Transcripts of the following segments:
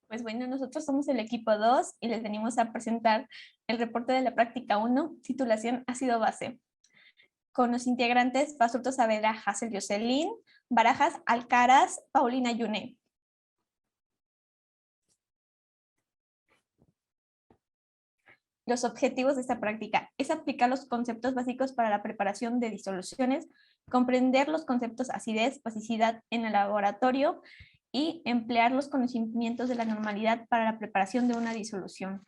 Pues bueno, nosotros somos el equipo 2 y les venimos a presentar el reporte de la práctica 1, titulación ácido base. Con los integrantes Basurto Saavedra, Hassel Jocelyn, Barajas Alcaraz, Paulina Yuné. Los objetivos de esta práctica es aplicar los conceptos básicos para la preparación de disoluciones, comprender los conceptos acidez, basicidad en el laboratorio y emplear los conocimientos de la normalidad para la preparación de una disolución.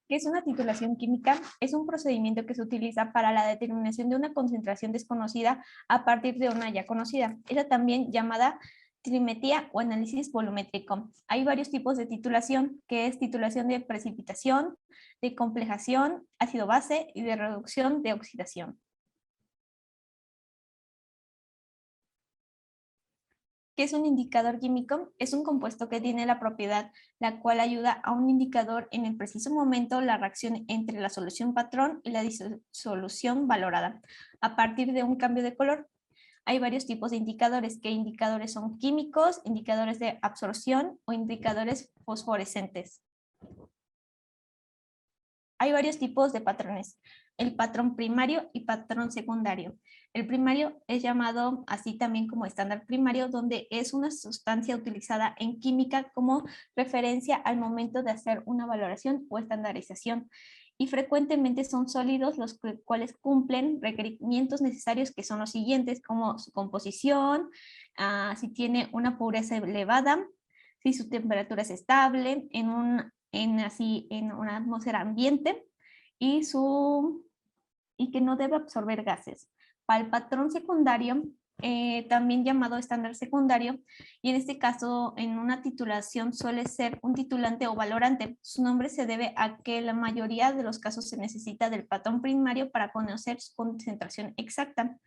¿Qué es una titulación química? Es un procedimiento que se utiliza para la determinación de una concentración desconocida a partir de una ya conocida. Es también llamada trimetría o análisis volumétrico. Hay varios tipos de titulación, que es titulación de precipitación, de complejación, ácido base y de reducción de oxidación. ¿Qué es un indicador químico? Es un compuesto que tiene la propiedad, la cual ayuda a un indicador en el preciso momento la reacción entre la solución patrón y la disolución valorada, a partir de un cambio de color. Hay varios tipos de indicadores, que indicadores son químicos, indicadores de absorción o indicadores fosforescentes. Hay varios tipos de patrones, el patrón primario y patrón secundario. El primario es llamado así también como estándar primario, donde es una sustancia utilizada en química como referencia al momento de hacer una valoración o estandarización. Y frecuentemente son sólidos los cuales cumplen requerimientos necesarios, que son los siguientes, como su composición, si tiene una pureza elevada, si su temperatura es estable, en una atmósfera ambiente y que no debe absorber gases. Para el patrón secundario, también llamado estándar secundario, y en este caso en una titulación suele ser un titulante o valorante. Su nombre se debe a que la mayoría de los casos se necesita del patrón primario para conocer su concentración exacta.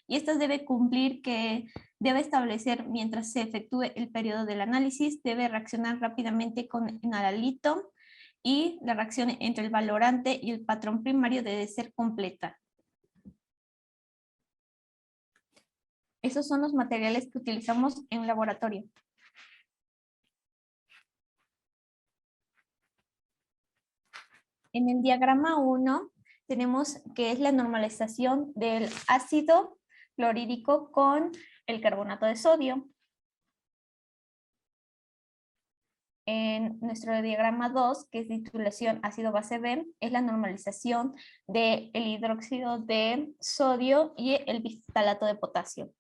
Y esta debe cumplir que debe establecer mientras se efectúe el periodo del análisis, debe reaccionar rápidamente con enaralito y la reacción entre el valorante y el patrón primario debe ser completa. Esos son los materiales que utilizamos en laboratorio. En el diagrama 1 tenemos que es la normalización del ácido clorhídrico con el carbonato de sodio. En nuestro diagrama 2, que es titulación ácido-base B, es la normalización del hidróxido de sodio y el biftalato de potasio.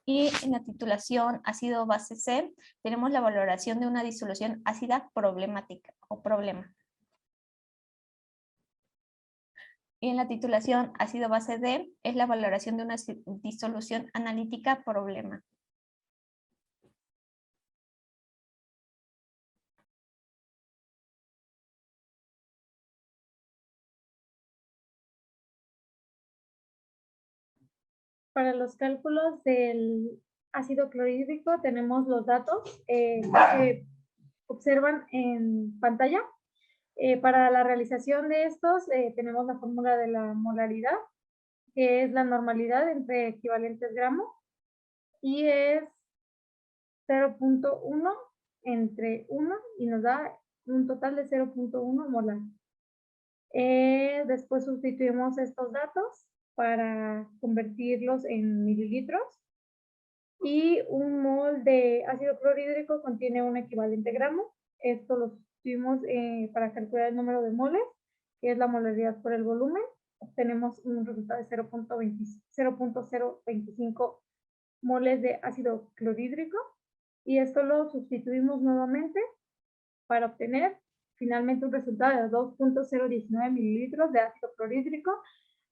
Y en la titulación ácido-base C, tenemos la valoración de una disolución ácida problemática o problema. Y en la titulación ácido-base D, es la valoración de una disolución analítica problema. Para los cálculos del ácido clorhídrico tenemos los datos que observan en pantalla. Para la realización de estos tenemos la fórmula de la molaridad, que es la normalidad entre equivalentes gramos, y es 0.1 entre 1 y nos da un total de 0.1 molar. Después sustituimos estos datos para convertirlos en mililitros, y un mol de ácido clorhídrico contiene un equivalente gramo. Esto lo sustituimos para calcular el número de moles, que es la molaridad por el volumen. Obtenemos un resultado de 0.025 moles de ácido clorhídrico, y esto lo sustituimos nuevamente para obtener finalmente un resultado de 2.019 mililitros de ácido clorhídrico,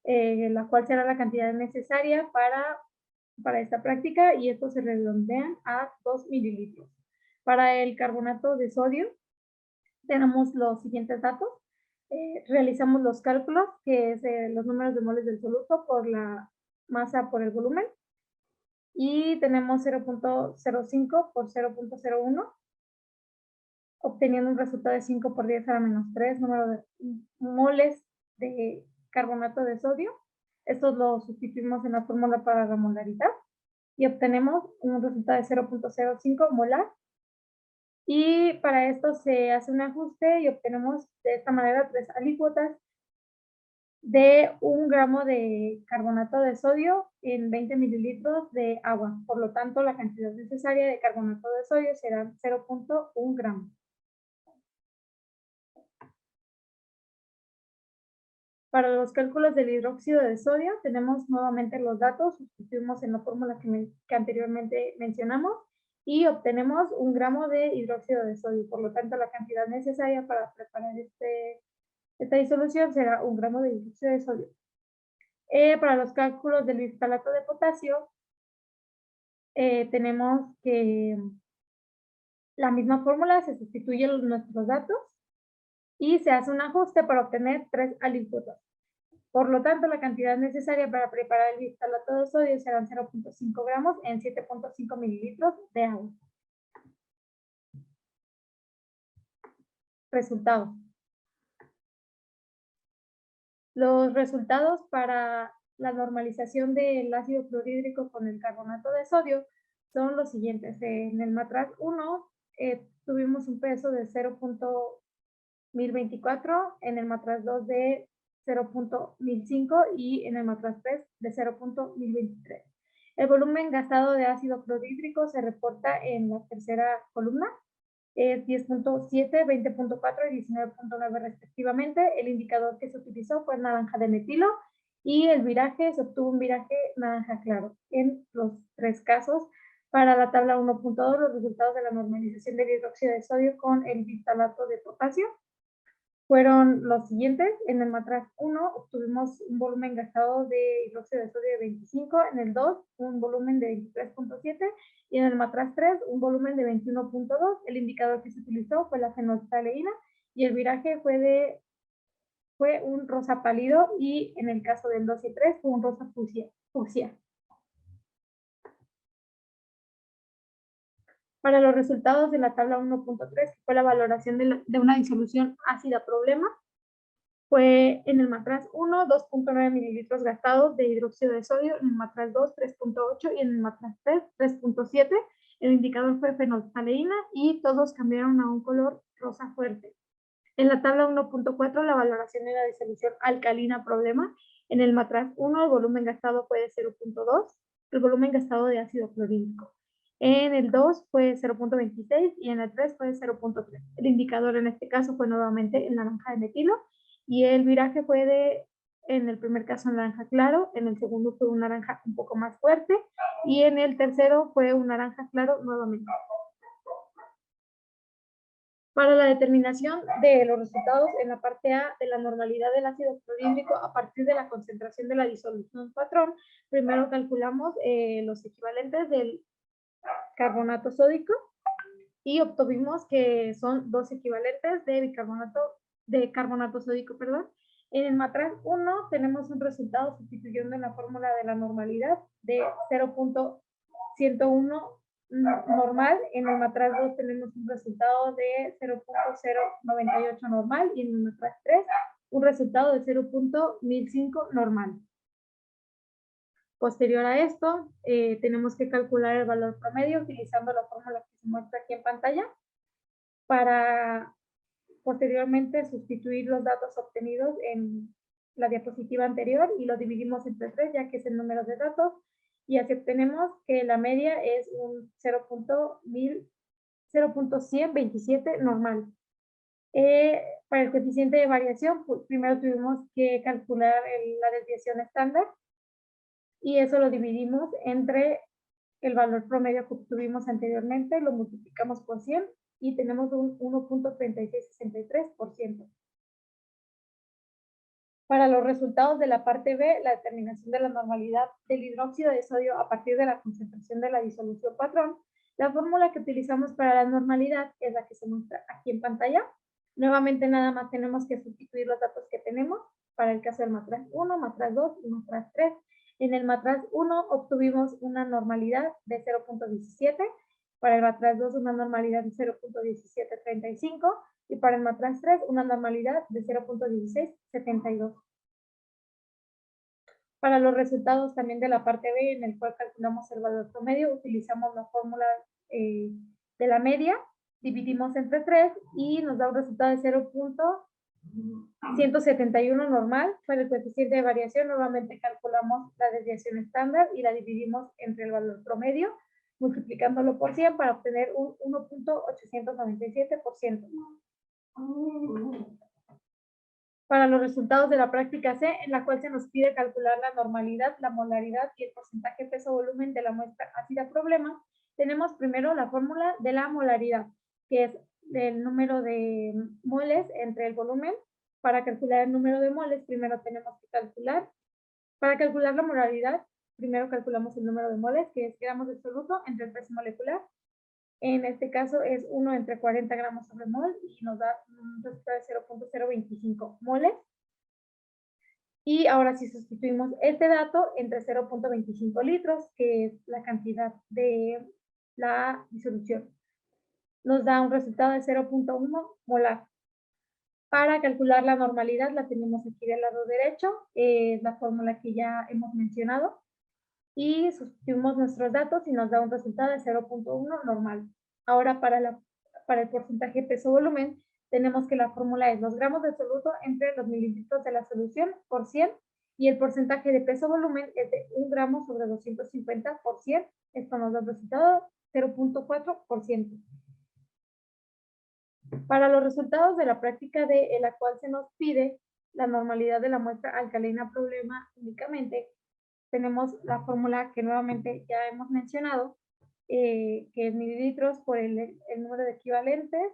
la cual será la cantidad necesaria para esta práctica, y estos se redondean a 2 mililitros. Para el carbonato de sodio tenemos los siguientes datos. Realizamos los cálculos, que es los números de moles del soluto por la masa por el volumen, y tenemos 0.05 por 0.01, obteniendo un resultado de 5 por 10 a la menos 3 número de moles de carbonato de sodio. Estos los sustituimos en la fórmula para la molaridad y obtenemos un resultado de 0.05 molar. Y para esto se hace un ajuste y obtenemos de esta manera 3 alícuotas de 1 gramo de carbonato de sodio en 20 mililitros de agua. Por lo tanto, la cantidad necesaria de carbonato de sodio será 0.1 gramo. Para los cálculos del hidróxido de sodio, tenemos nuevamente los datos, sustituimos en la fórmula que anteriormente mencionamos y obtenemos 1 gramo de hidróxido de sodio. Por lo tanto, la cantidad necesaria para preparar esta disolución será 1 gramo de hidróxido de sodio. Para los cálculos del biftalato de potasio, tenemos que la misma fórmula, se sustituyen nuestros datos y se hace un ajuste para obtener 3 alícuotas. Por lo tanto, la cantidad necesaria para preparar el biftalato de sodio serán 0.5 gramos en 7.5 mililitros de agua. Resultados. Los resultados para la normalización del ácido clorhídrico con el carbonato de sodio son los siguientes. En el matraz 1 tuvimos un peso de 0.1024, en el matraz 2 de 0.1005 y en el matraz 3 de 0.1023. El volumen gastado de ácido clorhídrico se reporta en la tercera columna. Es 10.7, 20.4 y 19.9 respectivamente. El indicador que se utilizó fue naranja de metilo y el viraje, se obtuvo un viraje naranja claro. En los 3 casos, para la tabla 1.2, los resultados de la normalización del hidróxido de sodio con el biftalato de potasio fueron los siguientes. En el matraz 1 obtuvimos un volumen gastado de hidróxido de sodio de 25, en el 2 un volumen de 23.7 y en el matraz 3 un volumen de 21.2. El indicador que se utilizó fue la fenolftaleína y el viraje fue un rosa pálido y en el caso del 2 y 3 fue un rosa fucsia. Para los resultados de la tabla 1.3, que fue la valoración de una disolución ácida problema, fue en el matraz 1, 2.9 mililitros gastados de hidróxido de sodio, en el matraz 2, 3.8 y en el matraz 3, 3.7. El indicador fue fenolftaleína y todos cambiaron a un color rosa fuerte. En la tabla 1.4, la valoración de la disolución alcalina problema. En el matraz 1, el volumen gastado fue de 0.2, el volumen gastado de ácido clorhídrico. En el 2 fue 0.26 y en el 3 fue 0.3. El indicador en este caso fue nuevamente el naranja de metilo y el viraje fue en el primer caso un naranja claro, en el segundo fue un naranja un poco más fuerte y en el tercero fue un naranja claro nuevamente. Para la determinación de los resultados en la parte A de la normalidad del ácido clorhídrico a partir de la concentración de la disolución patrón, primero calculamos los equivalentes del carbonato sódico y obtuvimos que son 2 equivalentes de carbonato sódico, perdón. En el matraz 1 tenemos un resultado sustituyendo en la fórmula de la normalidad de 0.101 normal. En el matraz 2 tenemos un resultado de 0.098 normal y en el matraz 3 un resultado de 0.1005 normal. Posterior a esto, tenemos que calcular el valor promedio utilizando la fórmula que se muestra aquí en pantalla para posteriormente sustituir los datos obtenidos en la diapositiva anterior y lo dividimos entre 3 ya que es el número de datos y así obtenemos que la media es un 0.127 normal. Para el coeficiente de variación, pues, primero tuvimos que calcular la desviación estándar y eso lo dividimos entre el valor promedio que obtuvimos anteriormente, lo multiplicamos por 100 y tenemos un 1.3663%. Para los resultados de la parte B, la determinación de la normalidad del hidróxido de sodio a partir de la concentración de la disolución patrón, la fórmula que utilizamos para la normalidad es la que se muestra aquí en pantalla. Nuevamente nada más tenemos que sustituir los datos que tenemos para el caso del matraz 1, matraz 2 y matraz 3. En el matraz 1 obtuvimos una normalidad de 0.17, para el matraz 2 una normalidad de 0.1735 y para el matraz 3 una normalidad de 0.1672. Para los resultados también de la parte B, en el cual calculamos el valor promedio, utilizamos la fórmula de la media, dividimos entre 3 y nos da un resultado de 0.171 normal. Para el coeficiente de variación, nuevamente calculamos la desviación estándar y la dividimos entre el valor promedio, multiplicándolo por 100 para obtener un 1.897%. Para los resultados de la práctica C, en la cual se nos pide calcular la normalidad, la molaridad y el porcentaje peso-volumen de la muestra ácida problema, tenemos primero la fórmula de la molaridad, que es el número de moles entre el volumen. Para calcular el número de moles, primero tenemos que calcular, para calcular la molaridad, primero calculamos el número de moles, que es gramos de soluto entre el peso molecular. En este caso es 1 entre 40 gramos sobre mol y nos da un resultado de 0.025 moles. Y ahora sí sustituimos este dato entre 0.25 litros, que es la cantidad de la disolución. Nos da un resultado de 0.1 molar. Para calcular la normalidad la tenemos aquí del lado derecho, es la fórmula que ya hemos mencionado. Y sustituimos nuestros datos y nos da un resultado de 0.1 normal. Ahora para el porcentaje peso-volumen, tenemos que la fórmula es los gramos de soluto entre los mililitros de la solución por 100 y el porcentaje de peso-volumen es de 1 gramo sobre 250 por 100. Esto nos da un resultado 0.4%. Para los resultados de la práctica D, en la cual se nos pide la normalidad de la muestra alcalina problema únicamente, tenemos la fórmula que nuevamente ya hemos mencionado, que es mililitros por el número de equivalentes,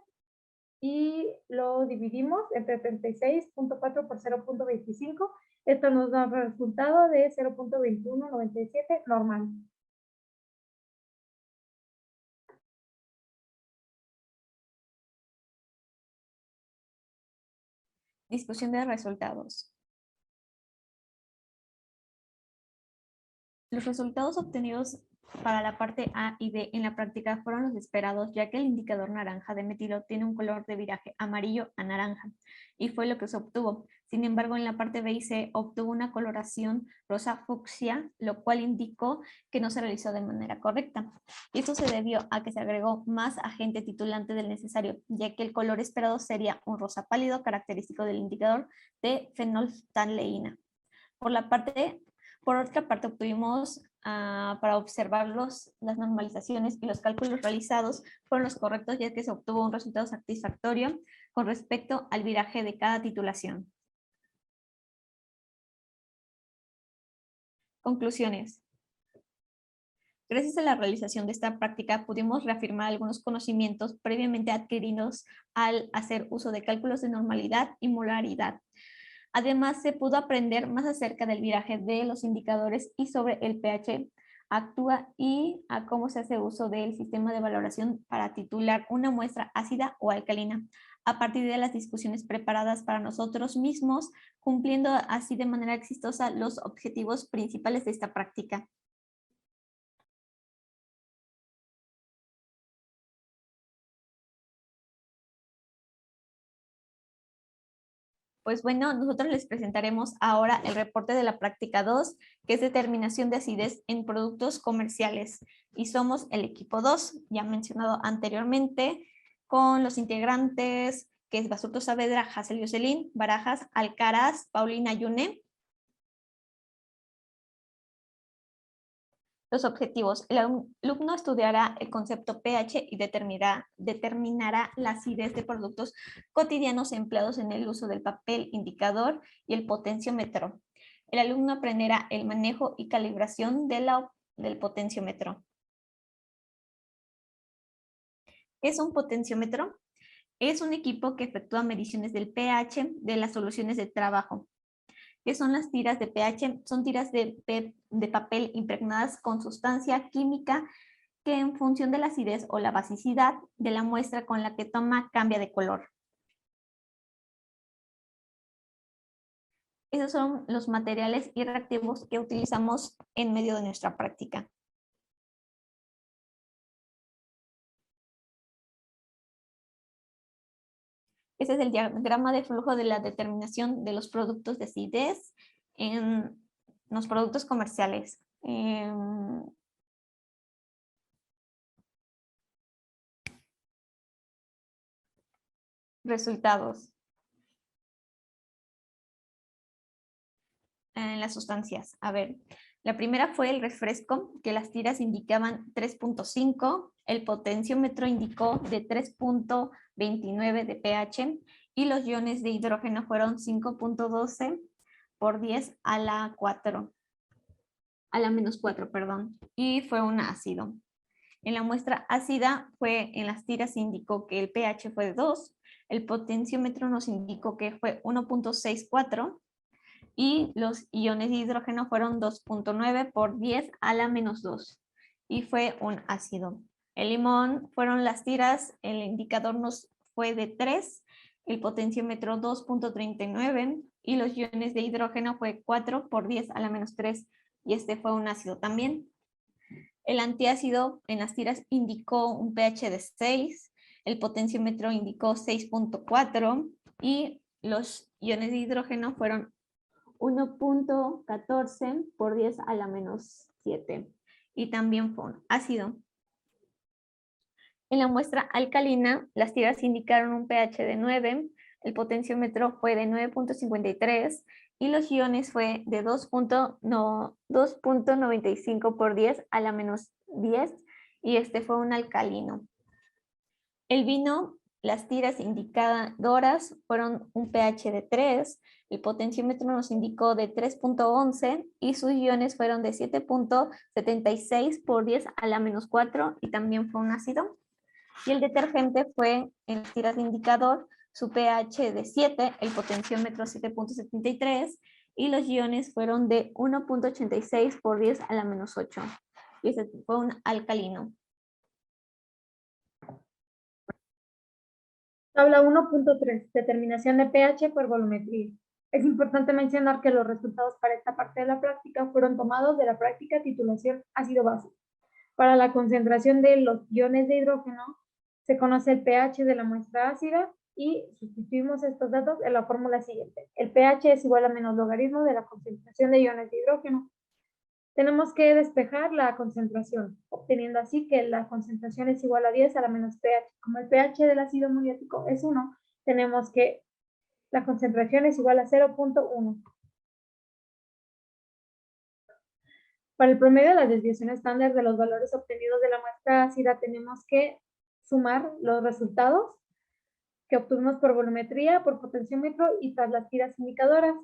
y lo dividimos entre 36.4 por 0.25. Esto nos da un resultado de 0.2197 normal. Discusión de resultados. Los resultados obtenidos para la parte A y B en la práctica fueron los esperados, ya que el indicador naranja de metilo tiene un color de viraje amarillo a naranja, y fue lo que se obtuvo. Sin embargo, en la parte B y C obtuvo una coloración rosa fucsia, lo cual indicó que no se realizó de manera correcta. Y esto se debió a que se agregó más agente titulante del necesario, ya que el color esperado sería un rosa pálido, característico del indicador de fenolftaleína. Por otra parte, obtuvimos para observar las normalizaciones y los cálculos realizados fueron los correctos, ya que se obtuvo un resultado satisfactorio con respecto al viraje de cada titulación. Conclusiones. Gracias a la realización de esta práctica pudimos reafirmar algunos conocimientos previamente adquiridos al hacer uso de cálculos de normalidad y molaridad. Además, se pudo aprender más acerca del viraje de los indicadores y sobre el pH actúa y a cómo se hace uso del sistema de valoración para titular una muestra ácida o alcalina, a partir de las discusiones preparadas para nosotros mismos, cumpliendo así de manera exitosa los objetivos principales de esta práctica. Pues bueno, nosotros les presentaremos ahora el reporte de la práctica 2, que es determinación de acidez en productos comerciales. Y somos el equipo 2, ya mencionado anteriormente, con los integrantes, que es Basurto Saavedra, Hazel Yoselin, Barajas, Alcaraz, Paulina Yune. Los objetivos. El alumno estudiará el concepto pH y determinará la acidez de productos cotidianos empleados en el uso del papel indicador y el potenciómetro. El alumno aprenderá el manejo y calibración del potenciómetro. ¿Qué es un potenciómetro? Es un equipo que efectúa mediciones del pH de las soluciones de trabajo. ¿Qué son las tiras de pH? Son tiras de papel impregnadas con sustancia química que en función de la acidez o la basicidad de la muestra con la que toma cambia de color. Esos son los materiales y reactivos que utilizamos en medio de nuestra práctica. Ese es el diagrama de flujo de la determinación de los productos de acidez en los productos comerciales. Resultados. En las sustancias. A ver, la primera fue el refresco, que las tiras indicaban 3.5, el potenciómetro indicó de 3.29 de pH y los iones de hidrógeno fueron 5.12 por 10 a la 4, a la menos 4, perdón, y fue un ácido. En la muestra ácida en las tiras indicó que el pH fue de 2, el potenciómetro nos indicó que fue 1.64 y los iones de hidrógeno fueron 2.9 por 10 a la menos 2 y fue un ácido. El limón fueron las tiras, el indicador nos fue de 3, el potenciómetro 2.39 y los iones de hidrógeno fue 4 por 10 a la menos 3 y este fue un ácido también. El antiácido en las tiras indicó un pH de 6, el potenciómetro indicó 6.4 y los iones de hidrógeno fueron 1.14 por 10 a la menos 7 y también fue un ácido. En la muestra alcalina, las tiras indicaron un pH de 9, el potenciómetro fue de 9.53 y los iones fue de 2.95 por 10 a la menos 10 y este fue un alcalino. El vino, las tiras indicadoras fueron un pH de 3, el potenciómetro nos indicó de 3.11 y sus iones fueron de 7.76 por 10 a la menos 4 y también fue un ácido. Y el detergente fue en las tiras de indicador, su pH de 7, el potenciómetro 7.73 y los iones fueron de 1.86 por 10 a la menos 8 y ese fue un alcalino. Tabla 1.3, determinación de pH por volumetría. Es importante mencionar que los resultados para esta parte de la práctica fueron tomados de la práctica titulación ácido-base. Para la concentración de los iones de hidrógeno, se conoce el pH de la muestra ácida y sustituimos estos datos en la fórmula siguiente. El pH es igual a menos logaritmo de la concentración de iones de hidrógeno. Tenemos que despejar la concentración, obteniendo así que la concentración es igual a 10 a la menos pH. Como el pH del ácido muriático es 1, tenemos que la concentración es igual a 0.1. Para el promedio de la desviación estándar de los valores obtenidos de la muestra ácida, tenemos que sumar los resultados que obtuvimos por volumetría, por potenciómetro y tras las tiras indicadoras.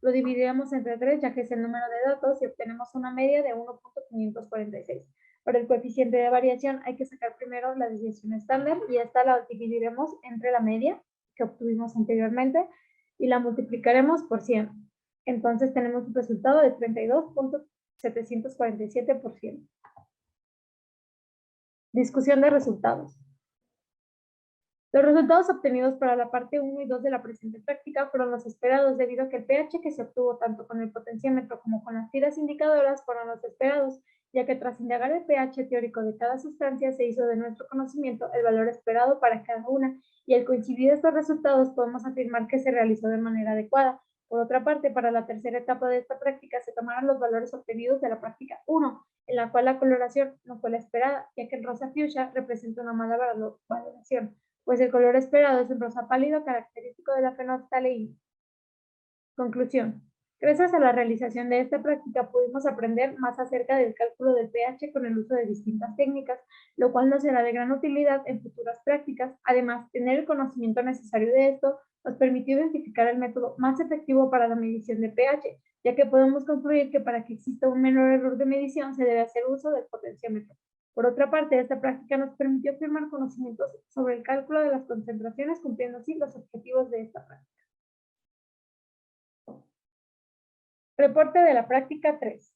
Lo dividiremos entre 3, ya que es el número de datos, y obtenemos una media de 1.546. Para el coeficiente de variación hay que sacar primero la desviación estándar y esta la dividiremos entre la media que obtuvimos anteriormente y la multiplicaremos por 100. Entonces tenemos un resultado de 32.747%. Discusión de resultados. Los resultados obtenidos para la parte 1 y 2 de la presente práctica fueron los esperados debido a que el pH que se obtuvo tanto con el potenciómetro como con las tiras indicadoras fueron los esperados, ya que tras indagar el pH teórico de cada sustancia se hizo de nuestro conocimiento el valor esperado para cada una y al coincidir estos resultados podemos afirmar que se realizó de manera adecuada. Por otra parte, para la tercera etapa de esta práctica se tomaron los valores obtenidos de la práctica 1, en la cual la coloración no fue la esperada, ya que el rosa fuchsia representa una mala valoración, pues el color esperado es un rosa pálido característico de la fenolftaleína. Conclusión. Gracias a la realización de esta práctica pudimos aprender más acerca del cálculo del pH con el uso de distintas técnicas, lo cual nos será de gran utilidad en futuras prácticas. Además, tener el conocimiento necesario de esto nos permitió identificar el método más efectivo para la medición de pH, ya que podemos concluir que para que exista un menor error de medición se debe hacer uso del potenciómetro. Por otra parte, esta práctica nos permitió firmar conocimientos sobre el cálculo de las concentraciones, cumpliendo así los objetivos de esta práctica. Reporte de la práctica 3.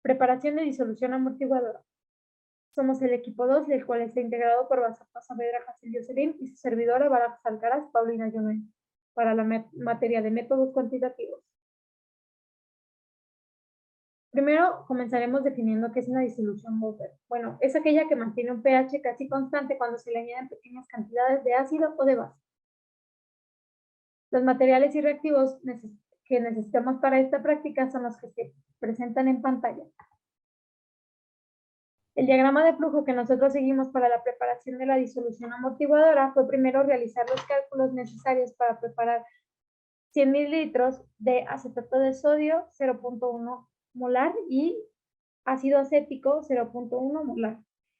Preparación de disolución amortiguadora. Somos el equipo 2, el cual está integrado por Basarto Saavedra Jacinto Serín y su servidora Barajas Alcaraz Paulina Yoné, para la materia de métodos cuantitativos. Primero, comenzaremos definiendo qué es una disolución Buffer. Bueno, es aquella que mantiene un pH casi constante cuando se le añaden pequeñas cantidades de ácido o de base. Los materiales y reactivos que necesitamos para esta práctica son los que se presentan en pantalla. El diagrama de flujo que nosotros seguimos para la preparación de la disolución amortiguadora fue primero realizar los cálculos necesarios para preparar 100 mililitros de acetato de sodio 0.1 molar y ácido acético 0.1 molar.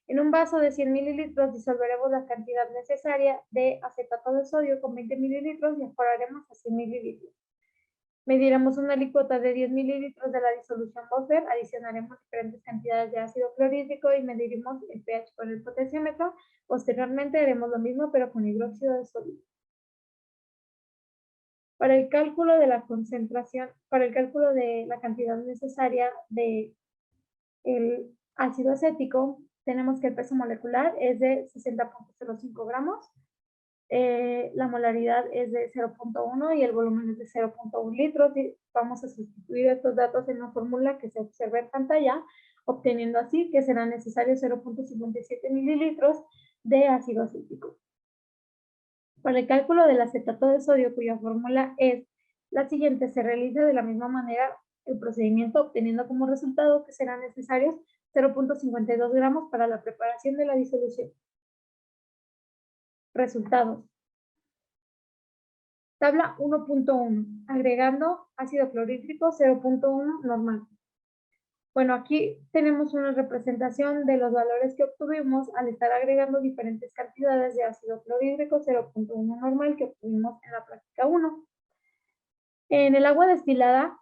En un vaso de 100 mililitros disolveremos la cantidad necesaria de acetato de sodio con 20 mililitros y evaporaremos a 100 mililitros. Mediremos una alícuota de 10 mililitros de la disolución buffer, adicionaremos diferentes cantidades de ácido clorhídrico y mediremos el pH con el potenciómetro. Posteriormente haremos lo mismo pero con hidróxido de sodio. Para el cálculo de la concentración, para el cálculo de la cantidad necesaria de el ácido acético, tenemos que el peso molecular es de 60.05 gramos, la molaridad es de 0.1 y el volumen es de 0.1 litros. Y vamos a sustituir estos datos en la fórmula que se observa en pantalla, obteniendo así que serán necesarios 0.57 mililitros de ácido acético. Para el cálculo del acetato de sodio, cuya fórmula es la siguiente, se realiza de la misma manera el procedimiento, obteniendo como resultado que serán necesarios 0.52 gramos para la preparación de la disolución. Resultados. Tabla 1.1, agregando ácido clorhídrico 0.1 normal. Bueno, aquí tenemos una representación de los valores que obtuvimos al estar agregando diferentes cantidades de ácido clorhídrico 0.1 normal que obtuvimos en la práctica 1. En el agua destilada,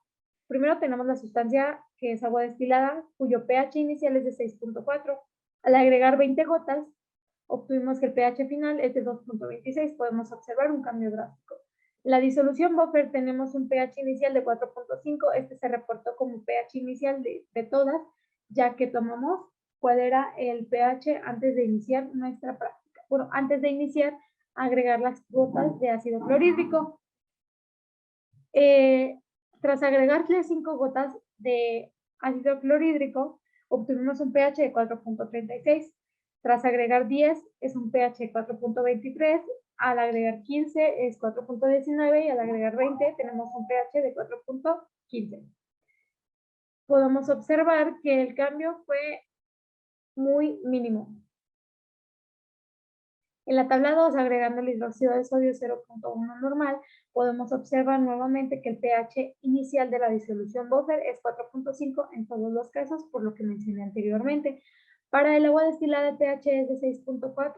primero tenemos la sustancia que es agua destilada, cuyo pH inicial es de 6.4. Al agregar 20 gotas, obtuvimos que el pH final es de 2.26. Podemos observar un cambio drástico. En la disolución buffer tenemos un pH inicial de 4.5. Este se reportó como pH inicial de todas, ya que tomamos cuál era el pH antes de iniciar nuestra práctica. Bueno, antes de iniciar, agregar las gotas de ácido clorhídrico. Tras agregarle 5 gotas de ácido clorhídrico, obtuvimos un pH de 4.36. Tras agregar 10 es un pH de 4.23, al agregar 15 es 4.19 y al agregar 20 tenemos un pH de 4.15. Podemos observar que el cambio fue muy mínimo. En la tabla 2, agregando el hidróxido de sodio 0.1 normal, podemos observar nuevamente que el pH inicial de la disolución buffer es 4.5 en todos los casos, por lo que mencioné anteriormente. Para el agua destilada el pH es de 6.4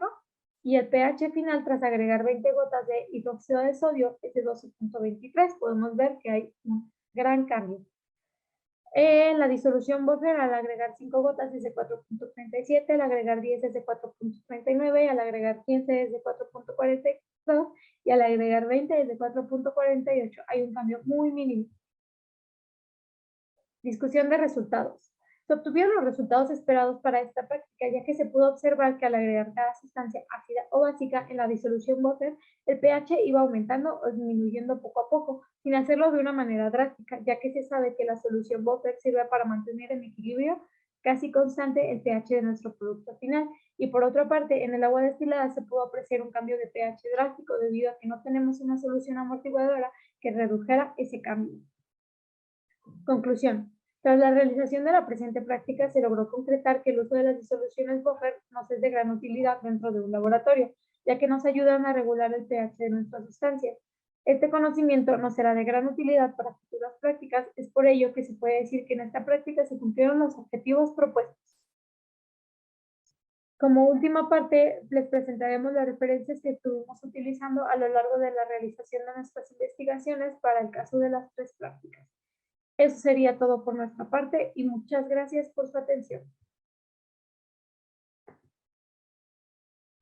y el pH final tras agregar 20 gotas de hidróxido de sodio es de 12.23. Podemos ver que hay un gran cambio. La disolución buffer al agregar 5 gotas es de 4.37, al agregar 10 es de 4.39, al agregar 15 es de 4.42 y al agregar 20 es de 4.48. Hay un cambio muy mínimo. Discusión de resultados. Se obtuvieron los resultados esperados para esta práctica, ya que se pudo observar que al agregar cada sustancia ácida o básica en la disolución buffer, el pH iba aumentando o disminuyendo poco a poco, sin hacerlo de una manera drástica, ya que se sabe que la solución buffer sirve para mantener en equilibrio casi constante el pH de nuestro producto final. Y por otra parte, en el agua destilada se pudo apreciar un cambio de pH drástico debido a que no tenemos una solución amortiguadora que redujera ese cambio. Conclusión. Tras la realización de la presente práctica, se logró concretar que el uso de las disoluciones buffer nos es de gran utilidad dentro de un laboratorio, ya que nos ayudan a regular el pH de nuestras sustancias. Este conocimiento nos será de gran utilidad para futuras prácticas, es por ello que se puede decir que en esta práctica se cumplieron los objetivos propuestos. Como última parte, les presentaremos las referencias que estuvimos utilizando a lo largo de la realización de nuestras investigaciones para el caso de las 3 prácticas. Eso sería todo por nuestra parte y muchas gracias por su atención.